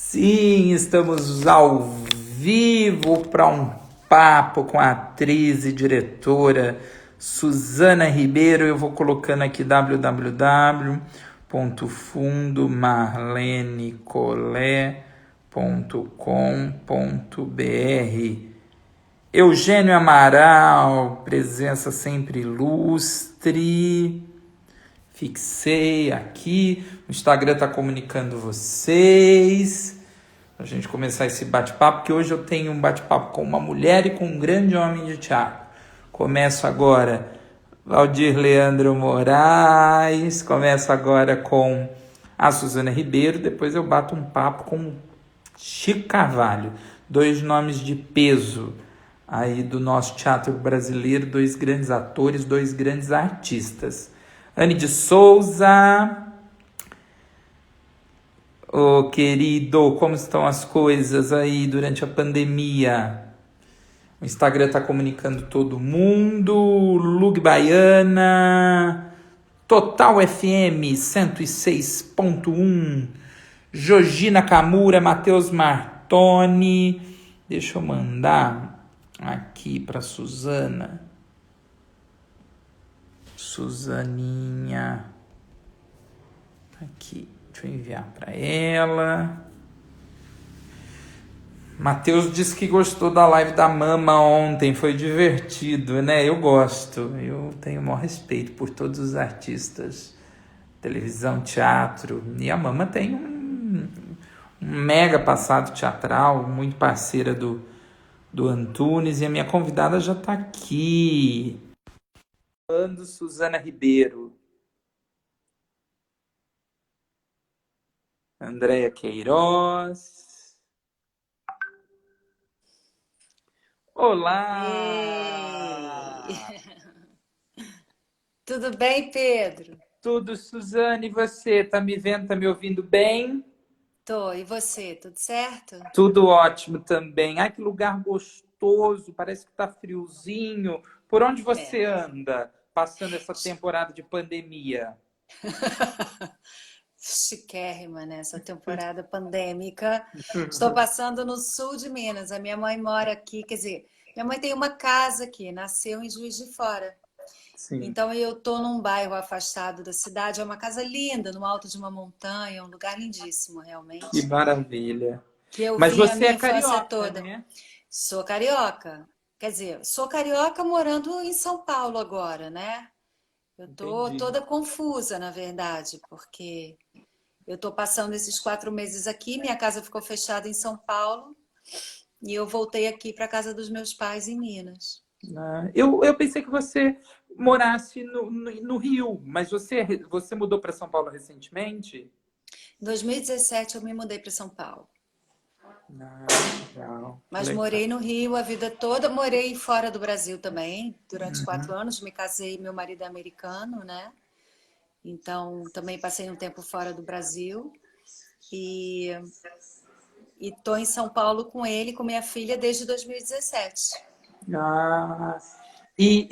Sim, estamos ao vivo para um papo com a atriz e diretora Suzana Ribeiro. Eu vou colocando aqui www.fundomarlenecolé.com.br. Eugênio Amaral, presença sempre ilustre. Fixei aqui, o Instagram está comunicando vocês, para a gente começar esse bate-papo, que hoje eu tenho um bate-papo com uma mulher e com um grande homem de teatro. Começo agora, Valdir Leandro Moraes, começo agora com a Suzana Ribeiro, depois eu bato um papo com Chico Carvalho, dois nomes de peso aí do nosso teatro brasileiro, dois grandes atores, dois grandes artistas. Anne de Souza, ô querido, como estão as coisas aí durante a pandemia? O Instagram está comunicando todo mundo. Lug Baiana, Total FM 106.1, Jogina Camura, Matheus Martoni. Deixa eu mandar aqui para Suzana. Suzaninha. Aqui, deixa eu enviar para ela. Matheus disse que gostou da live da Mama ontem, foi divertido, né? Eu gosto, eu tenho o maior respeito por todos os artistas, televisão, teatro. E a Mama tem um mega passado teatral, muito parceira do Antunes, e a minha convidada já está aqui. Suzana Ribeiro. Andréia Queiroz. Olá! Ei! Tudo bem, Pedro? Tudo, Suzane, e você? Tá me vendo, tá me ouvindo bem? Tô. E você? Tudo certo? Tudo ótimo também. Ai, que lugar gostoso, parece que tá friozinho. Por onde É. você anda passando essa temporada de pandemia? Chiquérrima nessa temporada pandêmica. Estou passando no sul de Minas. A minha mãe mora aqui, quer dizer, minha mãe tem uma casa aqui, nasceu em Juiz de Fora. Sim, Então eu tô num bairro afastado da cidade, é uma casa linda, no alto de uma montanha, um lugar lindíssimo, que realmente, maravilha. que eu Mas vim a você é minha infância carioca, toda. né? Sou carioca. Quer dizer, sou carioca morando em São Paulo agora, né? Eu tô Entendi. toda confusa, na verdade, porque eu tô passando esses 4 meses aqui, minha casa ficou fechada em São Paulo e eu voltei aqui para casa dos meus pais em Minas. Ah, eu pensei que você morasse no Rio, mas você mudou para São Paulo recentemente? Em 2017 eu me mudei para São Paulo, Ah, legal, mas legal. morei no Rio a vida toda, morei fora do Brasil também, durante 4 anos, me casei, meu marido é americano, né? Então também passei um tempo fora do Brasil. E estou em São Paulo com ele, com minha filha, desde 2017. Ah, e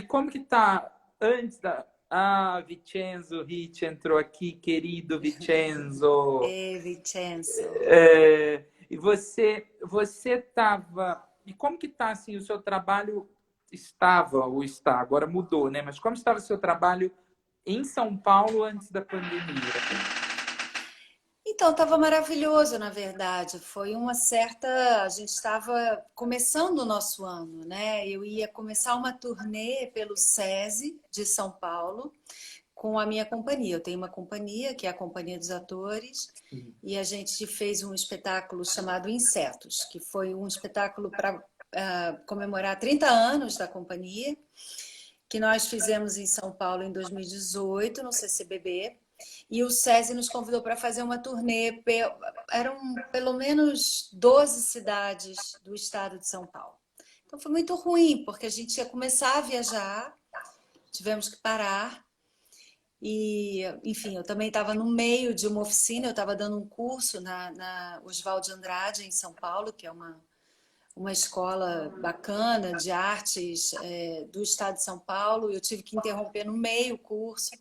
como que tá antes da... Ah, Vincenzo Ricci entrou aqui, querido Vincenzo. Ei, Vincenzo. E você tava... E como que tá, assim, o seu trabalho estava, ou está, agora mudou, né? Mas como estava o seu trabalho em São Paulo antes da pandemia? Então, estava maravilhoso, na verdade. Foi uma certa. A gente estava começando o nosso ano, né? Eu ia começar uma turnê pelo SESI de São Paulo com a minha companhia. Eu tenho uma companhia, que é a Companhia dos Atores, e a gente fez um espetáculo chamado Insetos, que foi um espetáculo para comemorar 30 anos da companhia, que nós fizemos em São Paulo em 2018, no CCBB, e o SESI nos convidou para fazer uma turnê. Eram pelo menos 12 cidades do estado de São Paulo. Então foi muito ruim, porque a gente ia começar a viajar, tivemos que parar. E, enfim, eu também estava no meio de uma oficina, eu estava dando um curso na Oswald de Andrade, em São Paulo, que é uma escola bacana de artes do estado de São Paulo. Eu tive que interromper no meio o curso.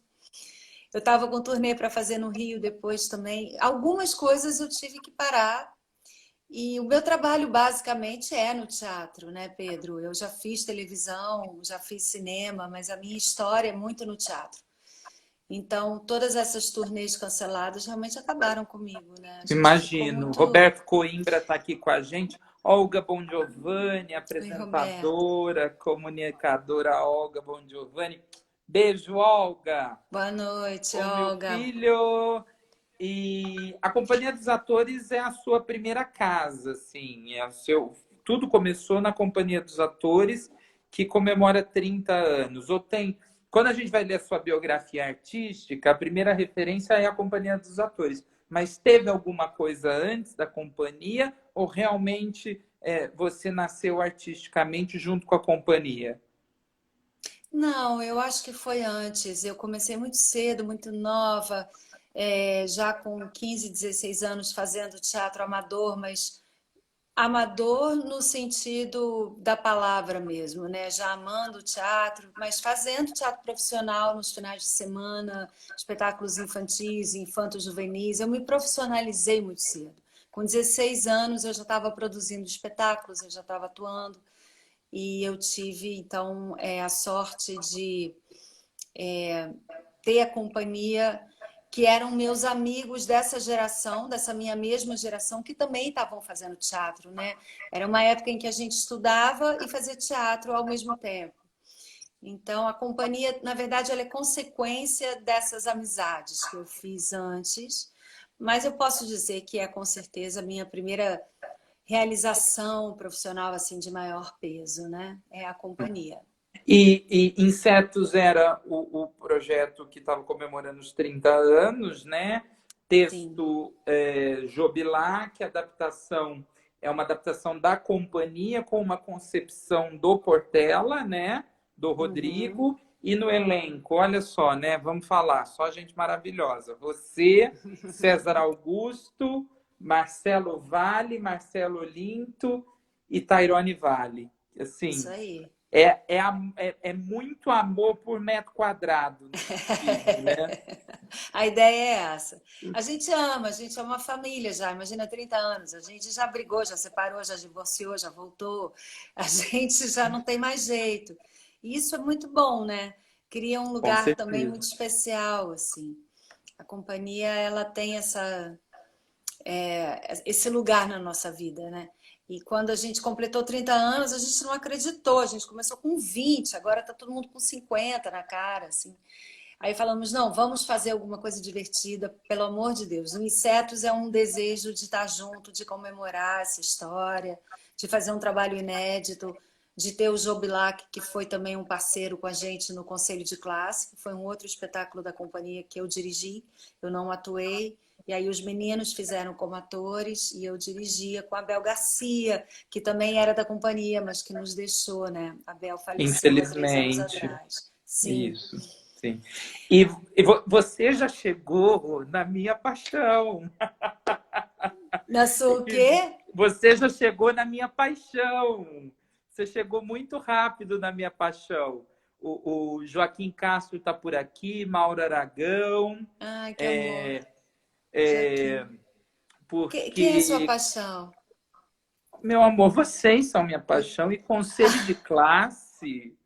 Eu estava com turnê para fazer no Rio depois também. Algumas coisas eu tive que parar. E o meu trabalho basicamente é no teatro, né, Pedro? Eu já fiz televisão, já fiz cinema, mas a minha história é muito no teatro. Então, todas essas turnês canceladas realmente acabaram comigo, né? A gente ficou Imagino. muito. Roberto Coimbra está aqui com a gente. Olga Bongiovanni, Oi, Roberto. apresentadora, comunicadora Olga Bongiovanni. Beijo, Olga. Boa noite, O meu Olga. filho. E a Companhia dos Atores é a sua primeira casa, assim. É o seu... Tudo começou na Companhia dos Atores, que comemora 30 anos. Ou tem... Quando a gente vai ler a sua biografia artística, a primeira referência é a Companhia dos Atores. Mas teve alguma coisa antes da companhia ou realmente você nasceu artisticamente junto com a companhia? Não, eu acho que foi antes. Eu comecei muito cedo, muito nova, já com 15, 16 anos fazendo teatro amador, mas amador no sentido da palavra mesmo, né? Já amando o teatro, mas fazendo teatro profissional nos finais de semana, espetáculos infantis, infanto-juvenis. Eu me profissionalizei muito cedo. Com 16 anos eu já estava produzindo espetáculos, eu já estava atuando. E eu tive, então, a sorte de ter a companhia que eram meus amigos dessa geração, dessa minha mesma geração, que também estavam fazendo teatro, né? Era uma época em que a gente estudava e fazia teatro ao mesmo tempo. Então, a companhia, na verdade, ela é consequência dessas amizades que eu fiz antes, mas eu posso dizer que é com certeza a minha primeira realização profissional assim de maior peso, né? É a companhia. E Insetos era o projeto que estava comemorando os 30 anos, né? Sim. Texto Jobilac, adaptação é uma adaptação da companhia com uma concepção do Portela, né? Do Uhum. Rodrigo. E no elenco, olha só, né? Vamos falar, só gente maravilhosa. Você, César Augusto, Marcelo Vale, Marcelo Olinto e Tairone Vale. Isso Assim, aí. é muito amor por metro quadrado nesse filme, né? A ideia é essa. A gente é uma família já, imagina 30 anos. A gente já brigou, já separou, já divorciou, já voltou. A gente já não tem mais jeito. E isso é muito bom, né? Cria um Com lugar também certeza. muito especial, assim. A companhia, ela tem esse lugar na nossa vida, né? E quando a gente completou 30 anos, a gente não acreditou. A gente começou com 20, agora está todo mundo com 50 na cara, assim. Aí falamos, não, vamos fazer alguma coisa divertida, pelo amor de Deus. O Insetos é um desejo de estar junto, de comemorar essa história, de fazer um trabalho inédito, de ter o Jobilac, que foi também um parceiro com a gente no Conselho de Classe, que foi um outro espetáculo da companhia que eu dirigi, eu não atuei. E aí os meninos fizeram como atores e eu dirigia com a Bel Garcia, que também era da companhia, mas que nos deixou, né? A Bel faleceu há 3 anos Infelizmente. atrás. Sim. Isso. Sim. E você já chegou na minha paixão. Na sua o quê? Você já chegou na minha paixão. Você chegou muito rápido na minha paixão. O Joaquim Castro está por aqui, Mauro Aragão, Ai, que amor. é, é, Joaquim. Quem é sua porque, paixão? meu amor, vocês são minha paixão e conselho de classe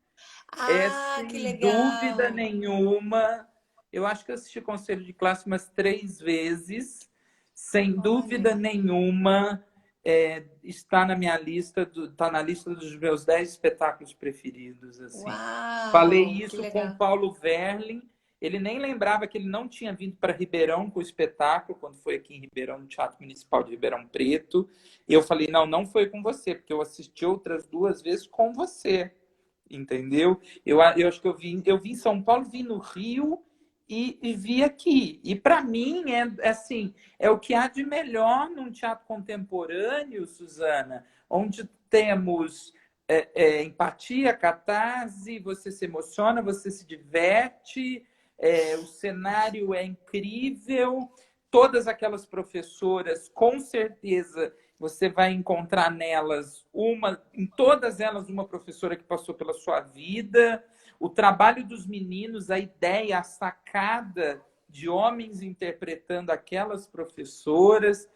é, Ah, que sem dúvida legal. nenhuma, eu acho que eu assisti Conselho de Classe umas 3 vezes, sem dúvida Olha. nenhuma, está na minha lista, está na lista dos meus 10 espetáculos preferidos, assim. Falei Uau, que isso com o legal. Paulo Verlin, ele nem lembrava que ele não tinha vindo para Ribeirão com o espetáculo, quando foi aqui em Ribeirão, no Teatro Municipal de Ribeirão Preto, e eu falei, não, não foi com você, porque eu assisti outras 2 vezes com você. Entendeu? Eu acho que eu vi em São Paulo, vi no Rio e vi aqui. E para mim é assim, é o que há de melhor num teatro contemporâneo, Suzana, onde temos empatia, catarse, você se emociona, você se diverte, o cenário é incrível, todas aquelas professoras, com certeza você vai encontrar em todas elas, uma professora que passou pela sua vida. O trabalho dos meninos, a ideia, a sacada de homens interpretando aquelas professoras.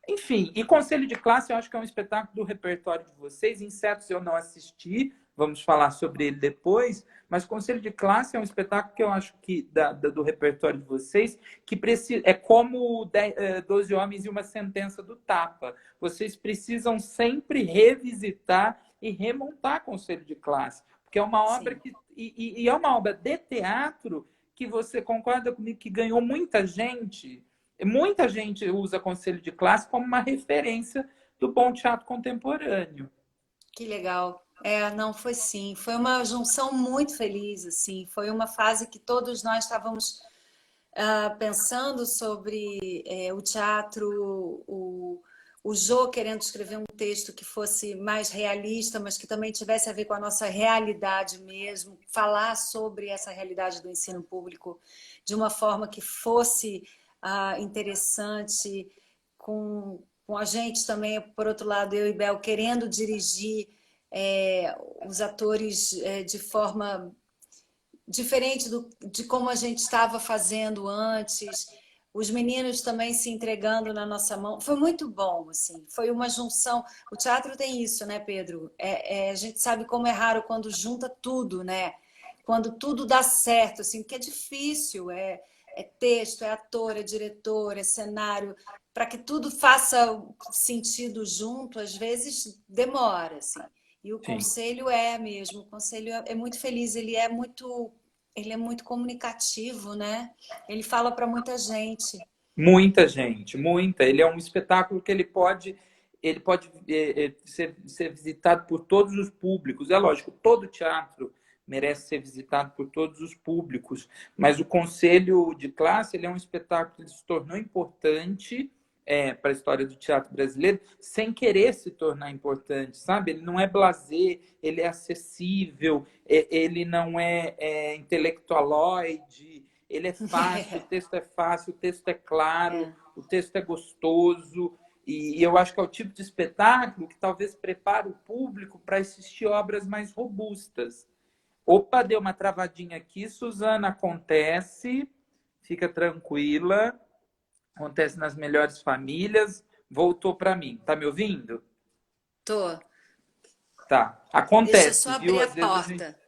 Enfim, e Conselho de Classe eu acho que é um espetáculo do repertório de vocês. Insetos eu não assisti, vamos falar sobre ele depois, mas Conselho de Classe é um espetáculo que eu acho que do repertório de vocês, que precisa, é como 12 Homens e uma Sentença do Tapa. Vocês precisam sempre revisitar e remontar Conselho de Classe, porque é uma obra Sim. que e é uma obra de teatro que você concorda comigo que ganhou muita gente. Muita gente usa Conselho de Classe como uma referência do bom teatro contemporâneo. Que legal. Não, foi sim. Foi uma junção muito feliz, assim. Foi uma fase que todos nós estávamos pensando sobre o teatro, o Jô querendo escrever um texto que fosse mais realista, mas que também tivesse a ver com a nossa realidade mesmo, falar sobre essa realidade do ensino público de uma forma que fosse interessante, com a gente também, por outro lado, eu e Bel, querendo dirigir os atores de forma diferente de como a gente estava fazendo antes, os meninos também se entregando na nossa mão. Foi muito bom, assim. Foi uma junção. O teatro tem isso, né, Pedro? A gente sabe como é raro quando junta tudo, né? Quando tudo dá certo, assim, porque é difícil. É texto, é ator, é diretor, é cenário. Para que tudo faça sentido junto, às vezes demora, assim. E o Sim. conselho é mesmo. O conselho é muito feliz. Ele é muito comunicativo, né? Ele fala para muita gente. Muita gente, muita. Ele é um espetáculo que ele pode ser visitado por todos os públicos. É lógico, todo teatro merece ser visitado por todos os públicos, mas o Conselho de Classe ele é um espetáculo que se tornou importante para a história do teatro brasileiro, sem querer se tornar importante, sabe? Ele não é blasé, ele é acessível, ele não é intelectualoide, ele é fácil, o texto é fácil, o texto é claro, É. o texto é gostoso, e eu acho que é o tipo de espetáculo que talvez prepare o público para assistir obras mais robustas. Opa, deu uma travadinha aqui, Suzana, acontece, fica tranquila, acontece nas melhores famílias, voltou para mim. Tá me ouvindo? Tô. Tá. Deixa eu só Acontece, viu? abrir a Às vezes a gente. porta.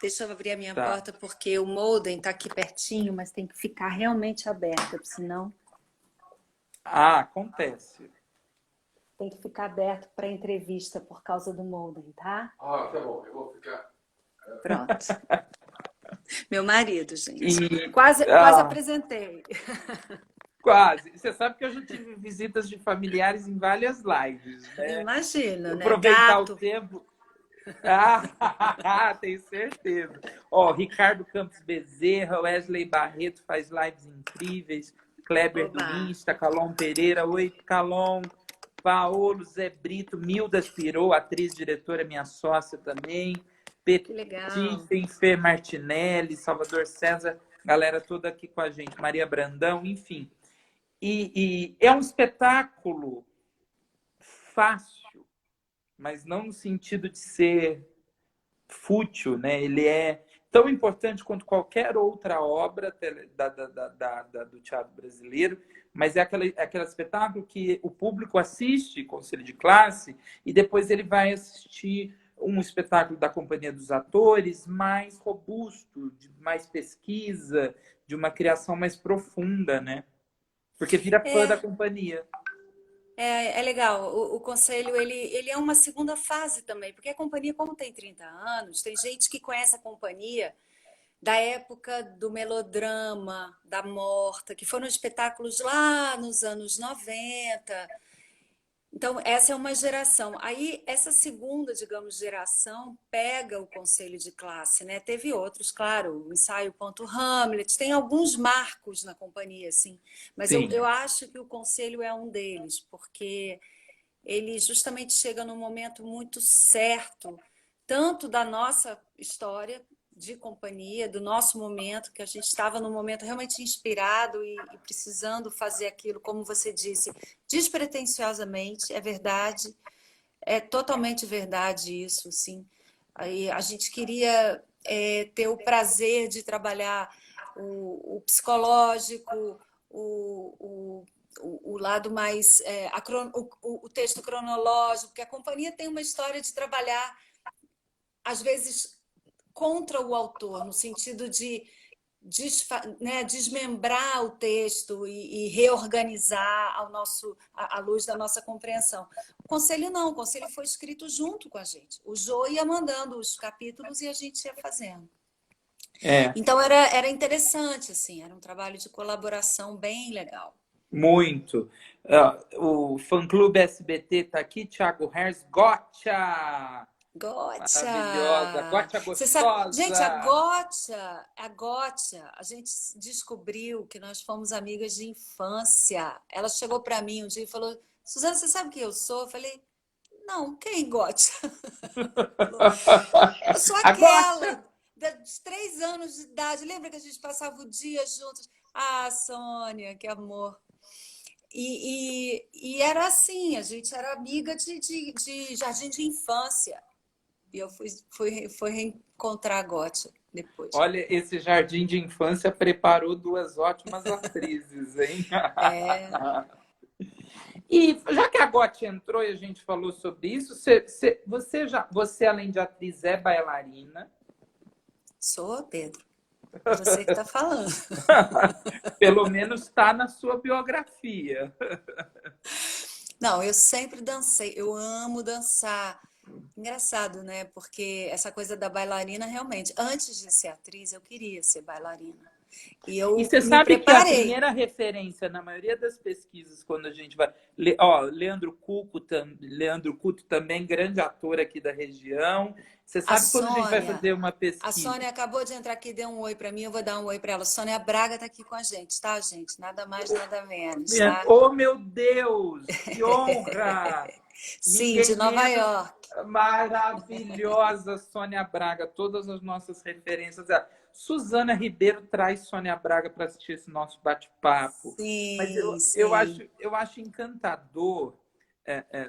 Deixa eu abrir a minha Tá. porta porque o modem está aqui pertinho, mas tem que ficar realmente aberta, senão Ah, acontece. tem que ficar aberto para entrevista por causa do modem, tá? Ah, tá bom, eu vou ficar. Pronto. Meu marido, gente. E. Quase Ah, apresentei. quase. Você sabe que eu já tive visitas de familiares em várias lives, né? Imagina, né? Aproveitar o Gato. tempo. Ah, tenho certeza. Ó, Ricardo Campos Bezerra, Wesley Barreto faz lives incríveis. Kleber do Oba, Insta, Calon Pereira, oi, Calon. Paolo Zé Brito, Milda Pirou, atriz, diretora, minha sócia também. que legal. Petit, Fer Martinelli, Salvador César, galera toda aqui com a gente. Maria Brandão, enfim. E é um espetáculo fácil, mas não no sentido de ser fútil, né? Ele é tão importante quanto qualquer outra obra do teatro brasileiro, mas é aquele espetáculo que o público assiste, Conselho de Classe, e depois ele vai assistir um espetáculo da Companhia dos Atores mais robusto, de mais pesquisa, de uma criação mais profunda, né? Porque vira fã da É, companhia. é legal. O conselho, ele é uma segunda fase também, porque a companhia, como tem 30 anos, tem gente que conhece a companhia da época do melodrama, da Morta, que foram espetáculos lá nos anos 90. Então, essa é uma geração. Aí, essa segunda, digamos, geração pega o conselho de classe, né? Teve outros, claro, o ensaio Ponto Hamlet, tem alguns marcos na companhia, assim, mas eu, Sim. eu acho que o conselho é um deles, porque ele justamente chega num momento muito certo, tanto da nossa história de companhia, do nosso momento, que a gente estava num momento realmente inspirado e precisando fazer aquilo, como você disse, despretensiosamente, é verdade, é totalmente verdade isso, sim. Aí a gente queria ter o prazer de trabalhar o psicológico, o lado mais o texto cronológico, porque a companhia tem uma história de trabalhar às vezes contra o autor, no sentido de desmembrar o texto e reorganizar à luz da nossa compreensão. O Conselho não, o Conselho foi escrito junto com a gente. O Jô ia mandando os capítulos e a gente ia fazendo. Então era interessante, assim, era um trabalho de colaboração bem legal. Muito. O fã-clube SBT está aqui, Thiago Hers. Gotcha! Maravilhosa. Gotcha! Gotcha Você sabe, gente, gostosa! a Gotcha, a gente descobriu que nós fomos amigas de infância. Ela chegou para mim um dia e falou: Suzana, você sabe quem eu sou? Eu falei: não, quem, Gotcha? Eu sou A Gotcha! aquela de 3 anos de idade. Lembra que a gente passava o dia juntos? Ah, Sônia, que amor. E era assim, a gente era amiga de jardim de infância. E eu fui reencontrar a Gotcha depois. Olha, esse jardim de infância preparou duas ótimas atrizes, hein? E já que a Gotcha entrou e a gente falou sobre isso, você além de atriz, é bailarina? Sou, Pedro. Você que está falando. Pelo menos está na sua biografia. Não, eu sempre dancei, eu amo dançar. Engraçado, né? Porque essa coisa da bailarina, realmente, antes de ser atriz, eu queria ser bailarina. E E eu você me sabe que a preparei. primeira referência na maioria das pesquisas, quando a gente vai. Leandro Cuto também, grande ator aqui da região. Você A sabe quando a gente vai Sônia, fazer uma a pesquisa? Sônia acabou de entrar aqui, deu um oi para mim, eu vou dar um oi para ela. Sônia Braga está aqui com a gente, tá, gente? Nada mais, nada menos, tá? Oh, meu Deus! Que honra! Sim, de Ninguém Nova menos York. maravilhosa Sônia Braga, todas as nossas referências. Suzana Ribeiro traz Sônia Braga para assistir esse nosso bate-papo. Mas Sim, eu acho encantador,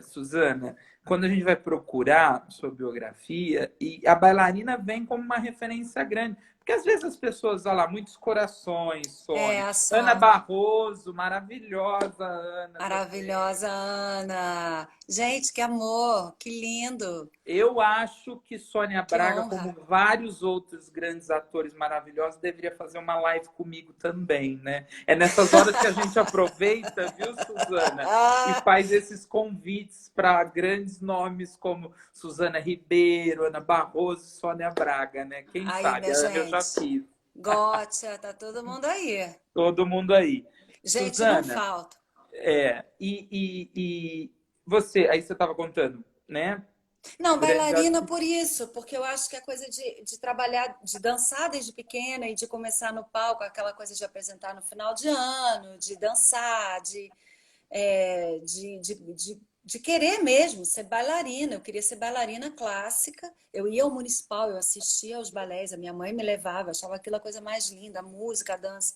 Suzana, quando a gente vai procurar sua biografia e a bailarina vem como uma referência grande. Porque às vezes as pessoas, olha lá, muitos corações, Sônia. a Ana Sônia. Barroso, maravilhosa Ana também. Maravilhosa Ana. Gente, que amor, que lindo, Eu acho que Sônia que Braga, como honra. vários outros grandes atores maravilhosos, deveria fazer uma live comigo também, né? É nessas horas que a gente aproveita, viu, Suzana? E faz esses convites para grandes nomes como Suzana Ribeiro, Ana Barroso, Sônia Braga, né? Quem Aí, sabe? minha Eu já gente, fiz. Gotcha, tá todo mundo aí. Todo mundo aí. Gente, não Suzana, falta. e você, aí você estava contando, né? Não, Grande bailarina artista. por isso, porque eu acho que a coisa de trabalhar, de dançar desde pequena e de começar no palco, aquela coisa de apresentar no final de ano, de dançar, de querer mesmo ser bailarina. Eu queria ser bailarina clássica. Eu ia ao municipal, eu assistia aos balés, a minha mãe me levava, eu achava aquilo a coisa mais linda, a música, a dança.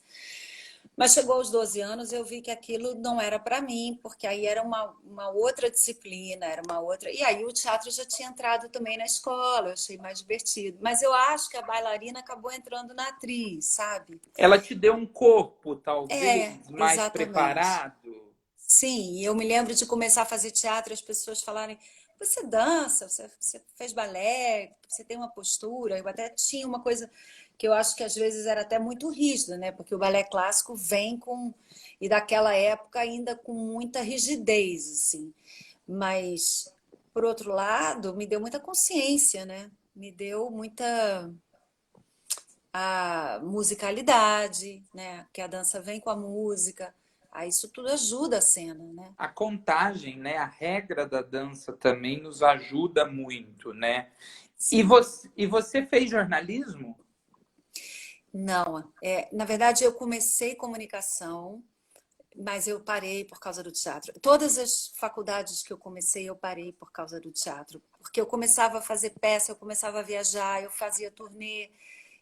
Mas chegou aos 12 anos, eu vi que aquilo não era para mim, porque aí era uma outra disciplina, era uma outra. E aí o teatro já tinha entrado também na escola, eu achei mais divertido. Mas eu acho que a bailarina acabou entrando na atriz, sabe? Ela te deu um corpo, talvez, mais Exatamente. preparado. Sim, eu me lembro de começar a fazer teatro e as pessoas falarem: você dança, você fez balé, você tem uma postura. Eu até tinha uma coisa que eu acho que às vezes era até muito rígida, né? Porque o balé clássico vem com, e daquela época ainda com muita rigidez, assim. Mas, por outro lado, me deu muita consciência, né? Me deu muita a musicalidade, né? Que a dança vem com a música. Aí isso tudo ajuda a cena, né? A contagem, né? A regra da dança também nos ajuda muito, né? Sim. E você fez jornalismo? Não, na verdade eu comecei comunicação, mas eu parei por causa do teatro. Todas as faculdades que eu comecei, eu parei por causa do teatro, porque eu começava a fazer peça, eu começava a viajar, eu fazia turnê,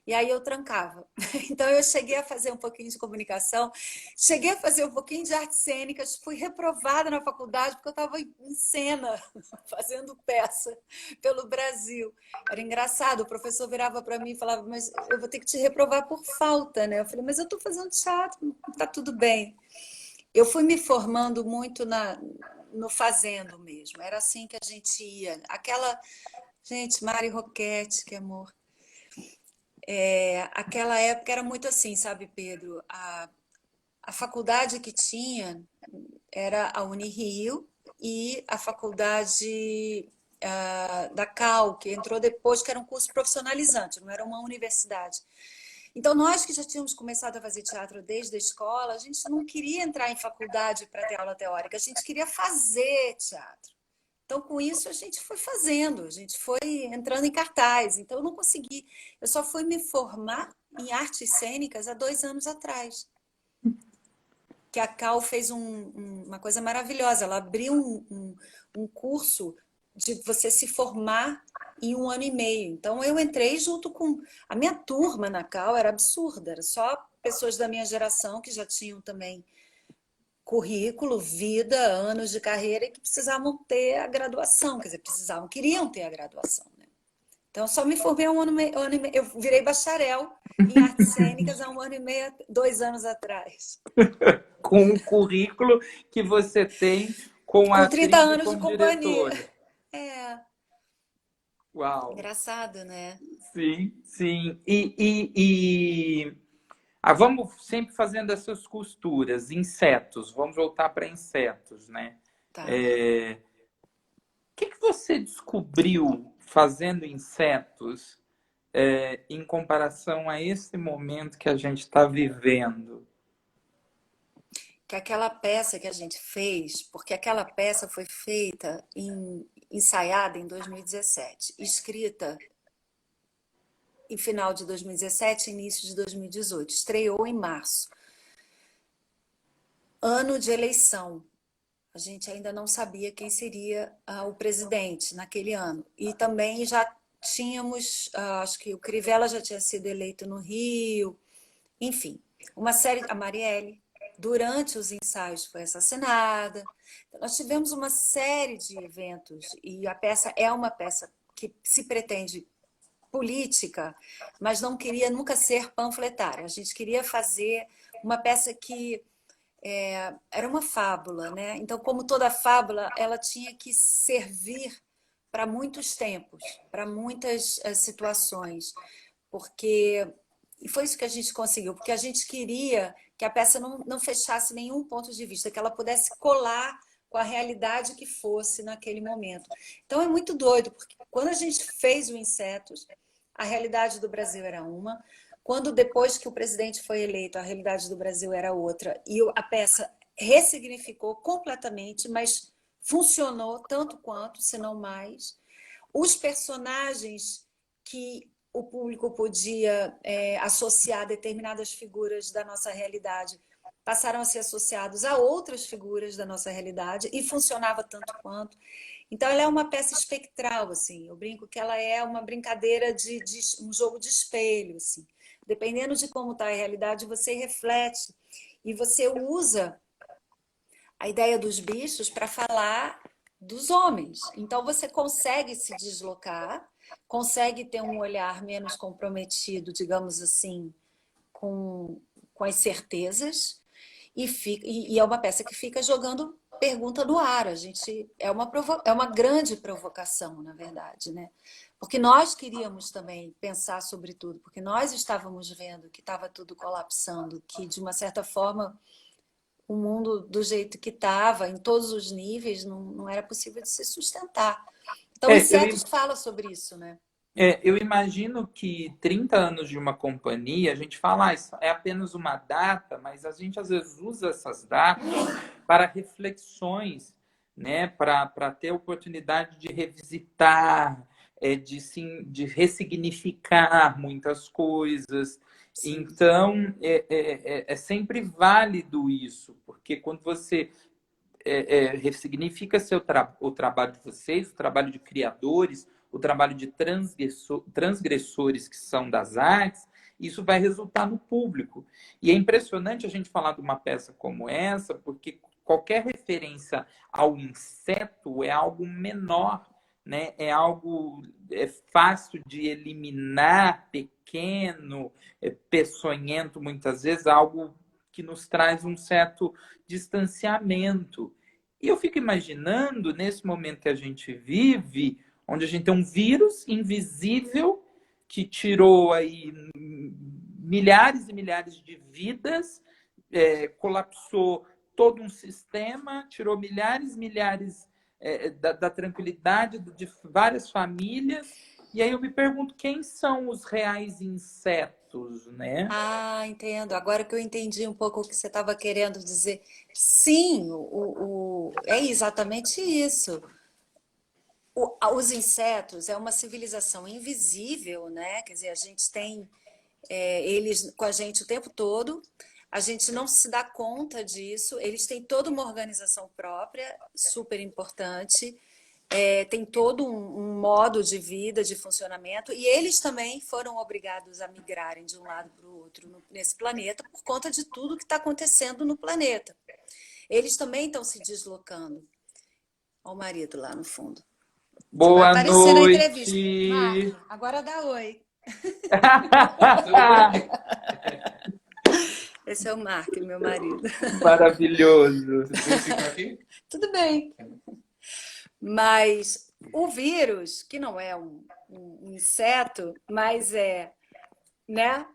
E aí eu trancava. Então eu cheguei a fazer um pouquinho de comunicação, cheguei a fazer um pouquinho de artes cênicas, fui reprovada na faculdade porque eu estava em cena, fazendo peça pelo Brasil. Era engraçado, o professor virava para mim e falava, mas eu vou ter que te reprovar por falta, né? Eu falei, mas eu estou fazendo teatro, tá tudo bem. Eu fui me formando muito no fazendo mesmo. Era assim que a gente ia. Aquela, gente, Mari Roquette, que amor. Aquela época era muito assim, sabe, Pedro? A faculdade que tinha era a Unirio e a faculdade da Cal, que entrou depois, que era um curso profissionalizante, não era uma universidade. Então, nós que já tínhamos começado a fazer teatro desde a escola, a gente não queria entrar em faculdade para ter aula teórica, a gente queria fazer teatro. Então, com isso, a gente foi fazendo, a gente foi entrando em cartaz. Então, eu não consegui, eu só fui me formar em artes cênicas há 2 anos atrás. Que a Cal fez uma coisa maravilhosa, ela abriu um curso de você se formar em 1 ano e meio. Então, eu entrei junto com... A minha turma na Cal era absurda, era só pessoas da minha geração que já tinham também currículo, vida, anos de carreira e que precisavam ter a graduação, quer dizer, queriam ter a graduação, né? Então, eu só me formei há 1 ano e meio, eu virei bacharel em artes cênicas há 1 ano e meio, 2 anos atrás. Com o currículo que você tem com a Com 30 atriz e anos de como companhia. diretora. É, Uau! engraçado, né? Sim, sim. Vamos sempre fazendo essas costuras. Insetos, vamos voltar para insetos, né? Tá. O que você descobriu fazendo insetos, em comparação a esse momento que a gente está vivendo? Que aquela peça que a gente fez, porque aquela peça foi feita, ensaiada em 2017, escrita em final de 2017, início de 2018, estreou em março. Ano de eleição. A gente ainda não sabia quem seria o presidente naquele ano. E também já tínhamos, acho que o Crivella já tinha sido eleito no Rio, enfim, uma série, a Marielle, durante os ensaios foi assassinada. Então, nós tivemos uma série de eventos e a peça é uma peça que se pretende política, mas não queria nunca ser panfletária. A gente queria fazer uma peça que era uma fábula, né? Então, como toda fábula, ela tinha que servir para muitos tempos, para muitas situações, porque e foi isso que a gente conseguiu, porque a gente queria que a peça não fechasse nenhum ponto de vista, que ela pudesse colar com a realidade que fosse naquele momento. Então é muito doido, porque quando a gente fez o Insetos, a realidade do Brasil era uma, quando depois que o presidente foi eleito, a realidade do Brasil era outra, e a peça ressignificou completamente, mas funcionou tanto quanto, se não mais. Os personagens que o público podia associar determinadas figuras da nossa realidade passaram a ser associados a outras figuras da nossa realidade e funcionava tanto quanto. Então, ela é uma peça espectral, assim. Eu brinco que ela é uma brincadeira de um jogo de espelho, assim. Dependendo de como está a realidade, você reflete e você usa a ideia dos bichos para falar dos homens. Então, você consegue se deslocar, consegue ter um olhar menos comprometido, digamos assim, com as certezas, e é uma peça que fica jogando pergunta no ar. A gente é uma grande provocação, na verdade, né? Porque nós queríamos também pensar sobre tudo, porque nós estávamos vendo que estava tudo colapsando, que de uma certa forma o mundo do jeito que estava, em todos os níveis, não era possível de se sustentar. Então, É, eu, Insetos fala sobre isso, né? eu imagino que 30 anos de uma companhia, a gente fala, isso é apenas uma data, mas a gente às vezes usa essas datas para reflexões, né? Para ter a oportunidade de revisitar, de ressignificar muitas coisas. Sim. Então, é sempre válido isso, porque quando você ressignifica o trabalho de vocês, o trabalho de criadores, o trabalho de transgressores que são das artes, isso vai resultar no público. E é impressionante a gente falar de uma peça como essa, porque qualquer referência ao inseto é algo menor, né? É algo fácil de eliminar, pequeno, peçonhento muitas vezes, algo que nos traz um certo distanciamento. E eu fico imaginando, nesse momento que a gente vive, onde a gente tem um vírus invisível que tirou aí milhares e milhares de vidas, colapsou todo um sistema, tirou milhares e milhares da tranquilidade de várias famílias. E aí eu me pergunto quem são os reais insetos, né? Ah, entendo. Agora que eu entendi um pouco o que você estava querendo dizer. Sim, é exatamente isso. Os insetos é uma civilização invisível, né? Quer dizer, a gente tem eles com a gente o tempo todo, a gente não se dá conta disso, eles têm toda uma organização própria, super importante, tem todo um modo de vida, de funcionamento, e eles também foram obrigados a migrarem de um lado para o outro nesse planeta por conta de tudo que está acontecendo no planeta. Eles também estão se deslocando. Olha o marido lá no fundo. Você vai Boa aparecer na entrevista. noite! Marco, agora dá oi. Esse é o Marco, meu marido. Maravilhoso. Tudo bem. Mas o vírus, que não é um inseto, mas né?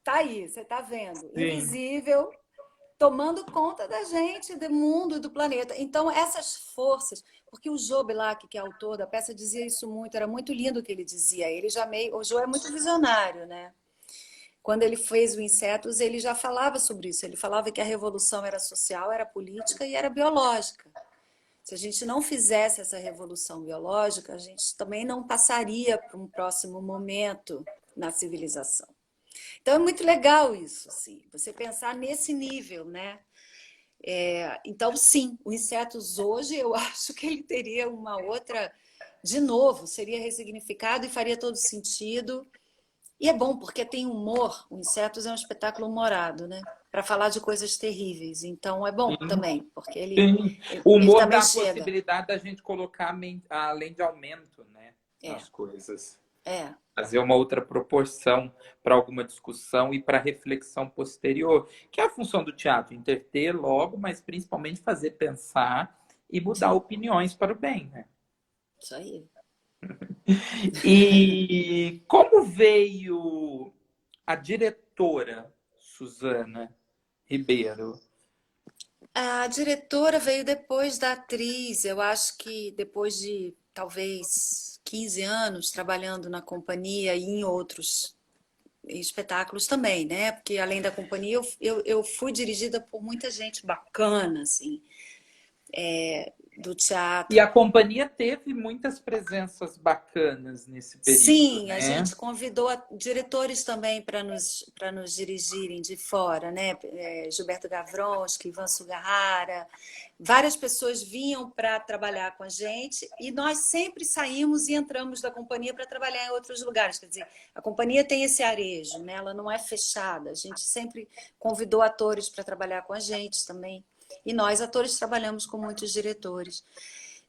Tá aí, você tá vendo. Sim. Invisível, tomando conta da gente, do mundo, do planeta. Então, essas forças, porque o Joe Bilac, que é autor da peça, dizia isso muito, era muito lindo o que ele dizia. O Joe é muito visionário, né? Quando ele fez o Insetos, ele já falava sobre isso. Ele falava que a revolução era social, era política e era biológica. Se a gente não fizesse essa revolução biológica, a gente também não passaria para um próximo momento na civilização. Então é muito legal isso, assim, você pensar nesse nível, né? Então, sim, o Insetos hoje eu acho que ele teria uma outra, de novo, seria ressignificado e faria todo sentido. E é bom, porque tem humor. O Insetos é um espetáculo humorado, né? Para falar de coisas terríveis. Então é bom Sim, também, porque sim. O ele humor também dá a chega. possibilidade da gente colocar além de aumento, né, É, nas coisas. é. Fazer uma outra proporção para alguma discussão e para reflexão posterior, que é a função do teatro, entreter logo, mas principalmente fazer pensar e mudar Sim, opiniões para o bem, né? isso aí. E como veio a diretora Suzana Ribeiro? A diretora veio depois da atriz, eu acho que depois de talvez 15 anos trabalhando na companhia e em outros espetáculos também, né? Porque além da companhia, eu fui dirigida por muita gente bacana, assim, do E teatro. a companhia teve muitas presenças bacanas nesse período, Sim, a né? gente convidou diretores também para nos dirigirem de fora, né? Gilberto Gavronski, Ivan Sugahara, várias pessoas vinham para trabalhar com a gente e nós sempre saímos e entramos da companhia para trabalhar em outros lugares. Quer dizer, a companhia tem esse arejo, né? Ela não é fechada. A gente sempre convidou atores para trabalhar com a gente também. E nós, atores, trabalhamos com muitos diretores.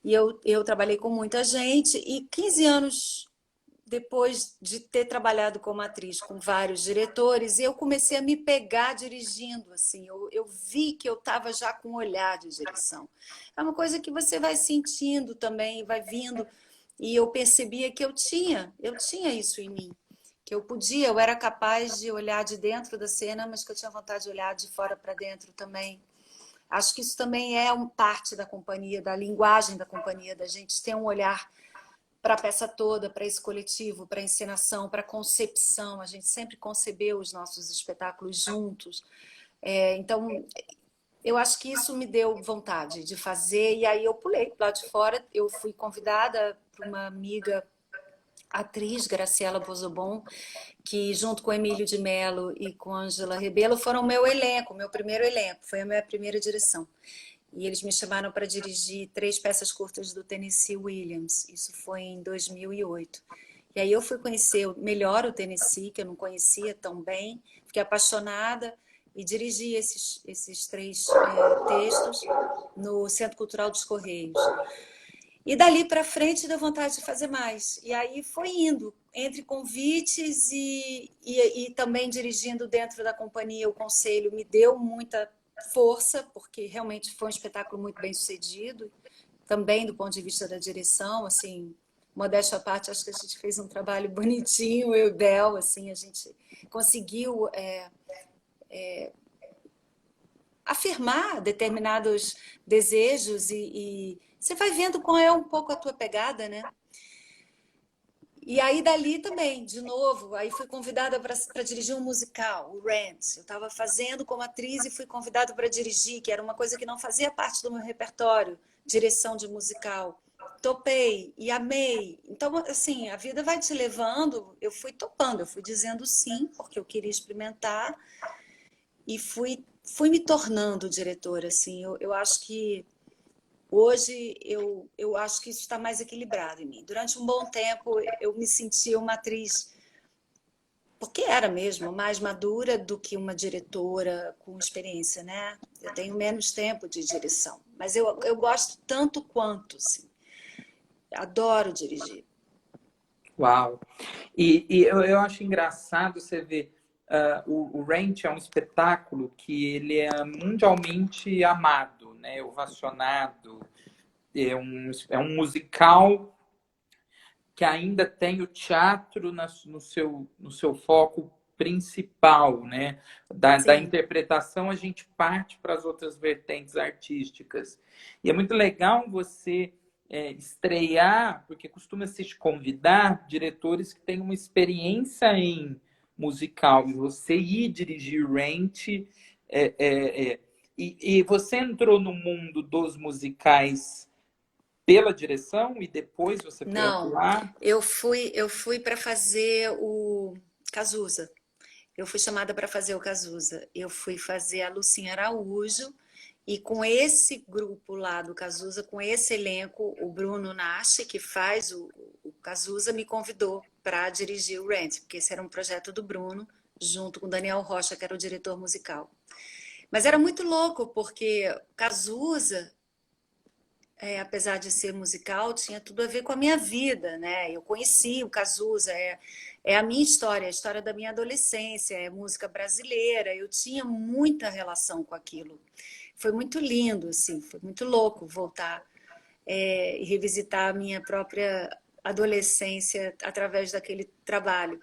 E eu trabalhei com muita gente e 15 anos depois de ter trabalhado como atriz com vários diretores, eu comecei a me pegar dirigindo, assim, eu vi que eu estava já com um olhar de direção. É uma coisa que você vai sentindo também, vai vindo, e eu percebia que eu tinha isso em mim, que eu podia, eu era capaz de olhar de dentro da cena, mas que eu tinha vontade de olhar de fora para dentro também. Acho que isso também é parte da companhia, da linguagem da companhia, da gente ter um olhar para a peça toda, para esse coletivo, para a encenação, para a concepção. A gente sempre concebeu os nossos espetáculos juntos. Então, eu acho que isso me deu vontade de fazer, e aí eu pulei lá de fora. Eu fui convidada por uma amiga atriz, Graciela Bozobon, que junto com Emílio de Mello e com Ângela Rebelo foram meu elenco, meu primeiro elenco, foi a minha primeira direção. E eles me chamaram para dirigir 3 peças curtas do Tennessee Williams. Isso foi em 2008. E aí eu fui conhecer melhor o Tennessee, que eu não conhecia tão bem. Fiquei apaixonada e dirigi esses três textos no Centro Cultural dos Correios. E dali para frente deu vontade de fazer mais. E aí foi indo, entre convites e também dirigindo dentro da companhia, o conselho me deu muita força, porque realmente foi um espetáculo muito bem sucedido, também do ponto de vista da direção, assim, modéstia à parte, acho que a gente fez um trabalho bonitinho, eu e Bel, assim, a gente conseguiu afirmar determinados desejos e você vai vendo qual é um pouco a tua pegada, né? E aí dali também, de novo, aí fui convidada para dirigir um musical, o Rent. Eu estava fazendo como atriz e fui convidada para dirigir, que era uma coisa que não fazia parte do meu repertório, direção de musical. Topei e amei. Então, assim, a vida vai te levando, eu fui topando, eu fui dizendo sim, porque eu queria experimentar e fui me tornando diretora, assim. Eu acho que hoje eu acho que isso está mais equilibrado em mim. Durante um bom tempo eu me sentia uma atriz, porque era mesmo mais madura do que uma diretora com experiência, né? Eu tenho menos tempo de direção, mas eu gosto tanto quanto, assim. Adoro dirigir. Uau! E eu acho engraçado você ver, o Ranch é um espetáculo que ele é mundialmente amado, né? Ovacionado. É um musical que ainda tem o teatro no seu foco principal, né? Da Sim. interpretação, a gente parte para as outras vertentes artísticas. E é muito legal você estrear, porque costuma se convidar diretores que têm uma experiência em musical, e você ir dirigir Rent. E você entrou no mundo dos musicais pela direção e depois você foi Não, atuar? eu fui para fazer o Cazuza. Eu fui chamada para fazer o Cazuza. Eu fui fazer a Lucinha Araújo e com esse grupo lá do Cazuza, com esse elenco, o Bruno Nashi, que faz o Cazuza, me convidou para dirigir o Rent, porque esse era um projeto do Bruno, junto com o Daniel Rocha, que era o diretor musical. Mas era muito louco, porque Cazuza, apesar de ser musical, tinha tudo a ver com a minha vida, né? Eu conheci o Cazuza, é a minha história, a história da minha adolescência, é música brasileira, eu tinha muita relação com aquilo. Foi muito lindo, assim, foi muito louco voltar e revisitar a minha própria adolescência através daquele trabalho.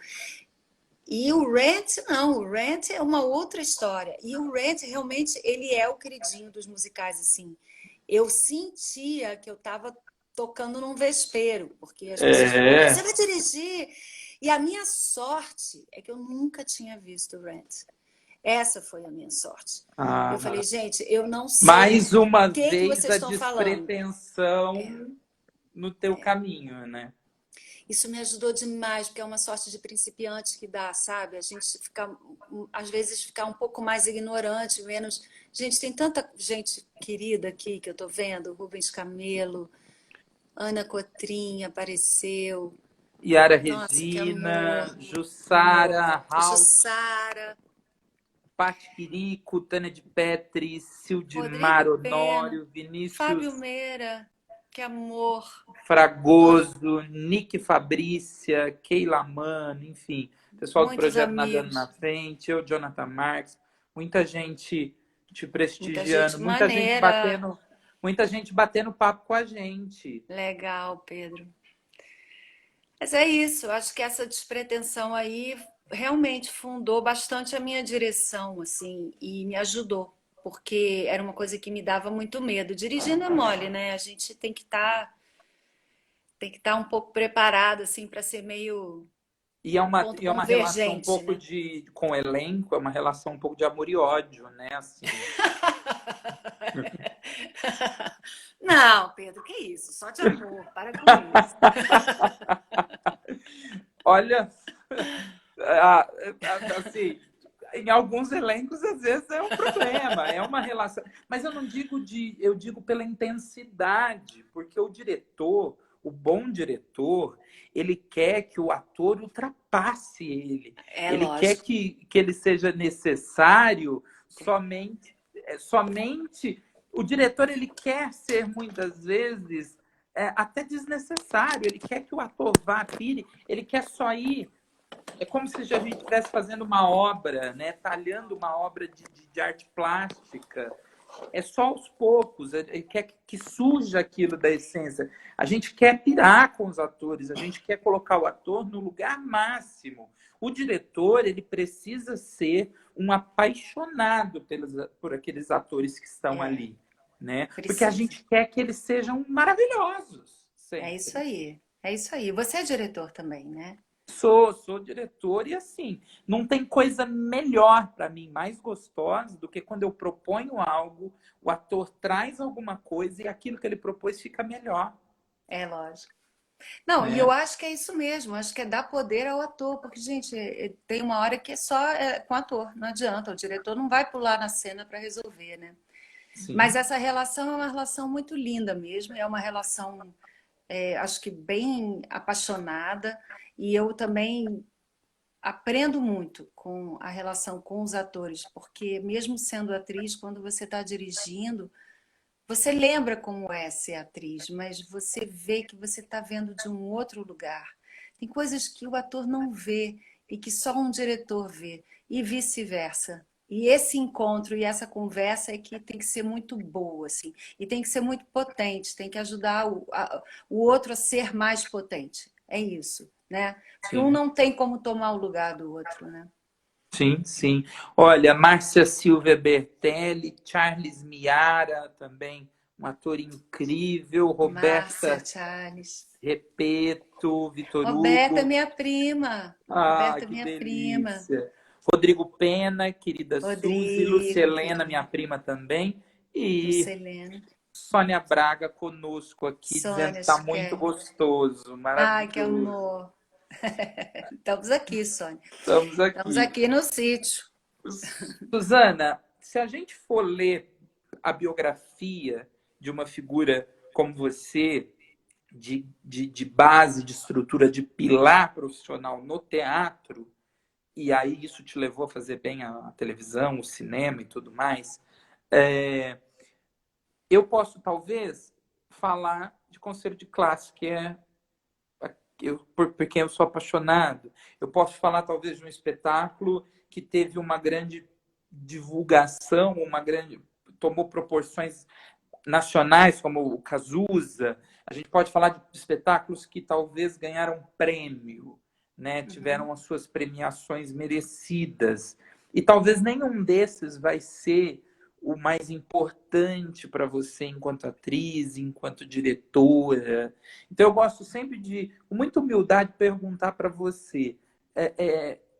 E o Rent, não, o Rent é uma outra história. E o Rent, realmente, ele é o queridinho dos musicais, assim. Eu sentia que eu estava tocando num vespeiro, porque as pessoas falavam, você É. vai dirigir? E a minha sorte é que eu nunca tinha visto o Rent. Essa foi a minha sorte. Eu falei, Ah, gente, eu não sei mais uma o que vez vocês a estão falando. despretensão no teu caminho, né? Isso me ajudou demais, porque é uma sorte de principiante que dá, sabe? A gente fica, às vezes, ficar um pouco mais ignorante, menos. Gente, tem tanta gente querida aqui que eu tô vendo, Rubens Camelo, Ana Cotrim apareceu. Yara Nossa, que Regina, amor, amor. Jussara, Ralph, Jussara, Paty Quirico, Tânia de Petri, Sildimar Rodrigo Pena, Honório, Fábio Vinícius Meira, que amor. Ah, Fragoso, Nick Fabrícia, Keila Mano, enfim, pessoal do muitos projeto Nadando na amigos, Frente, eu, Jonathan Marques, muita gente te muita prestigiando, gente maneira. muita gente batendo papo com a gente. Legal, Pedro. Mas é isso, eu acho que essa despretensão aí realmente fundou bastante a minha direção, assim, e me ajudou, porque era uma coisa que me dava muito medo. Dirigindo é mole, né? A gente tem que estar um pouco preparado, assim, para ser meio E é uma, ponto e é uma relação um convergente, pouco né? com o elenco, é uma relação um pouco de amor e ódio, né? Assim. Não, Pedro, que isso? Só de amor, para com isso. Olha, assim, em alguns elencos às vezes é um problema, é uma relação. Mas eu não digo eu digo pela intensidade, porque o diretor, o bom diretor, ele quer que o ator ultrapasse ele. É Ele quer lógico. que ele seja necessário somente. O diretor, ele quer ser, muitas vezes, até desnecessário. Ele quer que o ator vá, pire, ele quer só ir. É como se a gente estivesse fazendo uma obra, né? Talhando uma obra de arte plástica. É só aos poucos, ele quer que suja aquilo da essência. A gente quer pirar com os atores, a gente quer colocar o ator no lugar máximo. O diretor, ele precisa ser um apaixonado por aqueles atores que estão É, ali, né? Porque a precisa. gente quer que eles sejam maravilhosos, É isso sempre. aí. É isso aí. Você é diretor também, né? Sou diretor e assim, não tem coisa melhor para mim, mais gostosa do que quando eu proponho algo, o ator traz alguma coisa e aquilo que ele propôs fica melhor, É lógico. Não, e eu né? acho que é isso mesmo, acho que é dar poder ao ator, porque, gente, tem uma hora que é só com o ator, não adianta, o diretor não vai pular na cena para resolver, né? Mas Sim, essa relação é uma relação muito linda mesmo, é uma relação, acho que bem apaixonada, e eu também aprendo muito com a relação com os atores, porque mesmo sendo atriz, quando você está dirigindo, você lembra como é ser atriz, mas você vê que você está vendo de um outro lugar. Tem coisas que o ator não vê e que só um diretor vê, e vice-versa. E esse encontro e essa conversa é que tem que ser muito boa, assim, e tem que ser muito potente, tem que ajudar o outro a ser mais potente. É isso, né? Porque um sim, não tem como tomar o lugar do outro, né? sim, sim. Olha, Márcia Silvia Bertelli, Charles Miara também, um ator incrível, Márcia, Roberta Charles. Repeto, Vitor Roberta é Hugo. minha prima. Ah, Roberta é que minha prima. delícia. Rodrigo Pena, querida Suzy, Rodrigo, Lucelena, minha querido. prima também, e Lucelena. Sônia Braga conosco aqui, dizendo que Sônia está muito Schell. gostoso, Ai, que maravilhoso. amor. Estamos aqui, Sônia. Estamos Estamos aqui. aqui no sítio. Suzana, se a gente for ler a biografia de uma figura como você, de base, de estrutura, de pilar profissional no teatro, e aí isso te levou a fazer bem a televisão, o cinema e tudo mais, é, eu posso talvez falar de Conselho de Classe, que é por quem eu sou apaixonado. Eu posso falar talvez de um espetáculo que teve uma grande divulgação, uma grande tomou proporções nacionais, como o Cazuza. A gente pode falar de espetáculos que talvez ganharam prêmio, né? Uhum. Tiveram as suas premiações merecidas. E talvez nenhum desses vai ser o mais importante para você enquanto atriz, enquanto diretora. Então eu gosto sempre de, com muita humildade, perguntar para você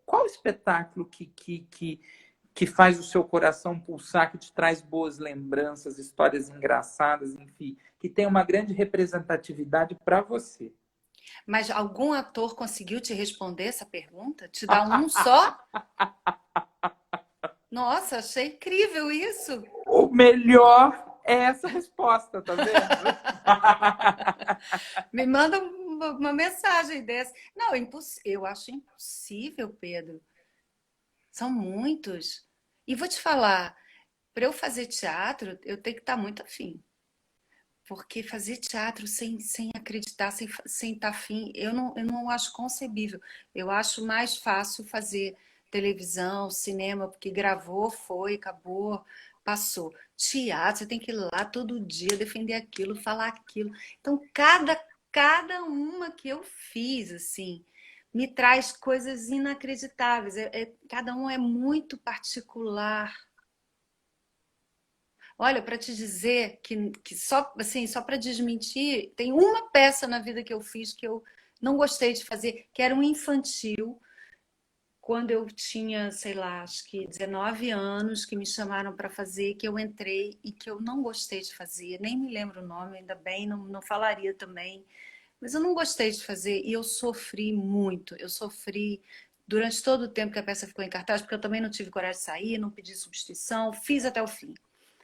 qual espetáculo que faz o seu coração pulsar, que te traz boas lembranças, histórias engraçadas, enfim, que tem uma grande representatividade para você. Mas algum ator conseguiu te responder essa pergunta? Te dar um só? Nossa, achei incrível isso. O melhor é essa resposta, tá vendo? Me manda uma mensagem dessa. Não, eu acho impossível, Pedro. São muitos. E vou te falar, para eu fazer teatro, eu tenho que estar muito afim. Porque fazer teatro sem acreditar, sem estar afim, eu não acho concebível. Eu acho mais fácil fazer televisão, cinema, porque gravou, foi, acabou, passou. Teatro, você tem que ir lá todo dia defender aquilo, falar aquilo. Então, cada uma que eu fiz, assim, me traz coisas inacreditáveis. Cada um é muito particular. Olha, para te dizer que só assim, só para desmentir, tem uma peça na vida que eu fiz que eu não gostei de fazer, que era um infantil, quando eu tinha, sei lá, acho que 19 anos, que me chamaram para fazer, que eu entrei e que eu não gostei de fazer, nem me lembro o nome, ainda bem, não falaria também, mas eu não gostei de fazer e eu sofri muito, eu sofri durante todo o tempo que a peça ficou em cartaz, porque eu também não tive coragem de sair, não pedi substituição, fiz até o fim.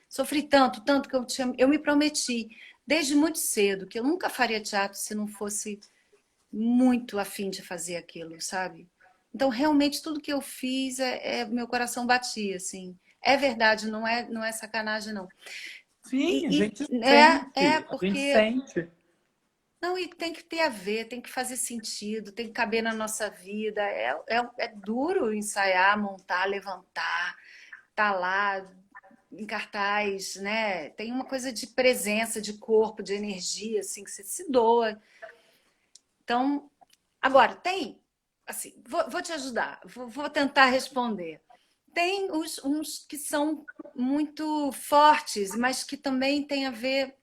Sofri tanto, tanto que eu me prometi. desde muito cedo, que eu nunca faria teatro se não fosse muito afim de fazer aquilo, sabe? Então, realmente, tudo que eu fiz, meu coração batia, assim. É verdade, não é sacanagem, não. Sim, a gente a gente Porque sente. não, e tem que ter a ver, tem que fazer sentido, tem que caber na nossa vida. É duro ensaiar, montar, levantar, tá lá em cartaz, né? Tem uma coisa de presença, de corpo, de energia, assim, que você se doa. Então, agora, tem, assim, vou te ajudar, vou tentar responder. Tem uns que são muito fortes, mas que também tem a ver